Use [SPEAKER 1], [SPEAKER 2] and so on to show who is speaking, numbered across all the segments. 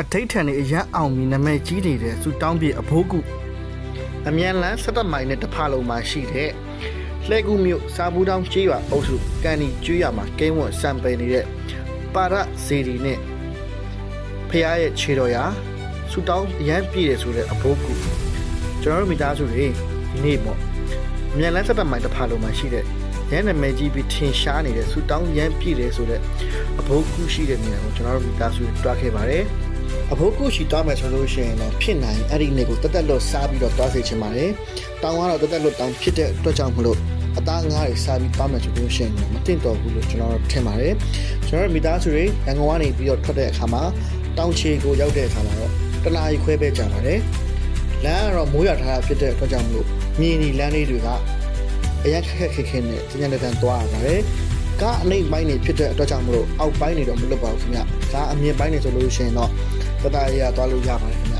[SPEAKER 1] အထိတ်ထန်နေအရန်အောင်ပြီးနာမည်ကြီးနေတဲ့စူတောင်းပြေအဖိုးကုအမြန်လန်း17မိုင်နဲ့တစ်ဖာလုံးမှာရှိတဲ့လှဲကူမြို့စာဘူးတောင်းကျေးရွာအုပ်စုကန်ဒီကျွော်မှာကင်းဝတ်စံပယ်နေတဲ့ပါရဇေဒီနဲ့ဖះရဲ့ခြေတော်ရာစူတောင်းအရန်ပြည့်တယ်ဆိုတဲ့အဖိုးကုကျွန်တော်တို့မိသားစုတွေဒီနေ့ပေါ့အမြန်လန်း17မိုင်တစ်ဖာလုံးမှာရှိတဲ့ရန်နာမည်ကြီးပြီးထင်ရှားနေတဲ့စူတောင်းရန်ပြည့်တယ်ဆိုတဲ့အဖိုးကုရှိတဲ့နေရာကိုကျွန်တော်တို့မိသားစုတွေတွားခဲ့ပါတယ်အဖိုးကုရှိသွားမယ်ဆိုလို့ရှိရင်တော့ဖြစ်နိုင်အဲ့ဒီနေကိုတက်တက်လွတ်စားပြီးတော့တွားစေချင်ပါတယ်တောင်းကတော့တက်တက်လွတ်တောင်းဖြစ်တဲ့အတွက်ကြောင့်မလို့အသားငါးတွေစားပြီးတွားမယ်ဆိုလို့ရှိရင်မတင်တော့ဘူးလို့ကျွန်တော်တို့ထင်ပါတယ်ကျွန်တော်တို့မိသားစုတွေရန်ကုန်ကနေပြီးတော့ထွက်တဲ့အခါမှာတောင်းချေကိုရောက်တဲ့အခါမှာတော့တနားရီခွဲပဲကြာပါတယ်လမ်းကတော့မိုးရွာထားတာဖြစ်တဲ့အတွက်ကြောင့်မလို့မြင်းဒီလမ်းလေးတွေကအရင်ခက်ခဲနဲ့ကျဉ်းတဲ့တန်းသွားရပါတယ်ကားအနိမ့်ပိုင်းနေဖြစ်တဲ့အတွက်ကြောင့်မလို့အောက်ပိုင်းနေတော့မလွတ်ပါဘူးခင်ဗျကားအမြင့်ပိုင်းနေဆိုလို့ရှိရင်တော့တတရရသွားလို့ရပါတယ်ခင်ဗျ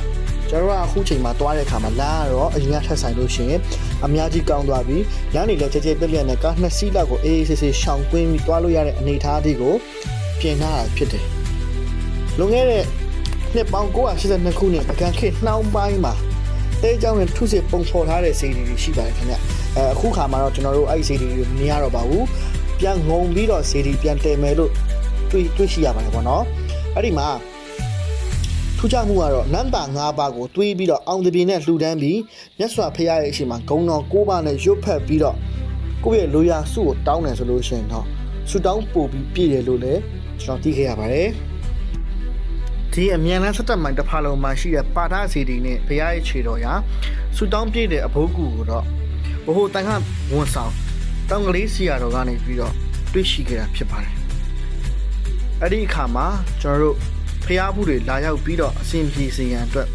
[SPEAKER 1] ကျွန်တော်ကအခုချိန်မှာသွားတဲ့အခါမှာလမ်းကတော့အရင်ကထက်ဆိုင်လို့ရှိရင်အများကြီးကောင်းသွားပြီလမ်းတွေလည်းကြဲကြဲပြက်ပြက်နဲ့ကား2စီးလောက်ကိုအေးအေးဆေးဆေးရှောင်ကွင်းပြီးသွားလို့ရတဲ့အနေအထားလေးကိုပြင်ထားတာဖြစ်တယ်လွန်ခဲ့တဲ့နှစ်ပေါင်း982ခုနှစ်ပကံခေတ်နှောင်းပိုင်းမှာတဲเจ้าနဲ့ထုစစ်ပုံဖော်ထားတဲ့စီဒီတွေရှိပါတယ်ခင်ဗျအခုခါမှာတော့ကျွန်တော်တို့အဲ့ဒီစီဒီတွေမရတော့ပါဘူးပြန်ငုံပြီးတော့စီဒီပြန်တည်မယ်လို့တွေးရှိရပါတယ်ပေါ့နော်အဲ့ဒီမှာထူးခြားမှုကတော့နံပါတ်5ပါးကိုတွေးပြီးတော့အောင်တပြေနဲ့လှူဒန်းပြီးမြတ်စွာဘုရားရဲ့အရှိန်မှာဂုံတော်9ပါးနဲ့ရွတ်ဖက်ပြီးတော့ကိုယ့်ရဲ့လိုရာစုကိုတောင်းတယ်ဆိုလို့ရှိရင်တော့ဆူတောင်းပို့ပြီးပြည့်တယ်လို့လည်းကျွန်တော်သိခဲ့ရပါတယ်ဒီအမြန်လန်း17မိုင်တစ်ဖာလုံးမှာရှိတဲ့ပါထစီဒီနဲ့ဘုရားရဲ့ခြေတော်ရာဆူတောင်းပြည့်တဲ့အဖိုးကူကိုတော့ဘို့တန်ခဝန်ဆောင်တောင်ကလေးစီရတော်ကနေပြီးတော့တွေ့ရှိခဲ့တာဖြစ်ပါတယ်အဲ့ဒီအခါမှာကျွန်တော်တို့ဖျားဘူးတွေလာရောက်ပြီးတော့အစဉ်ပြေစီရန်အတွက်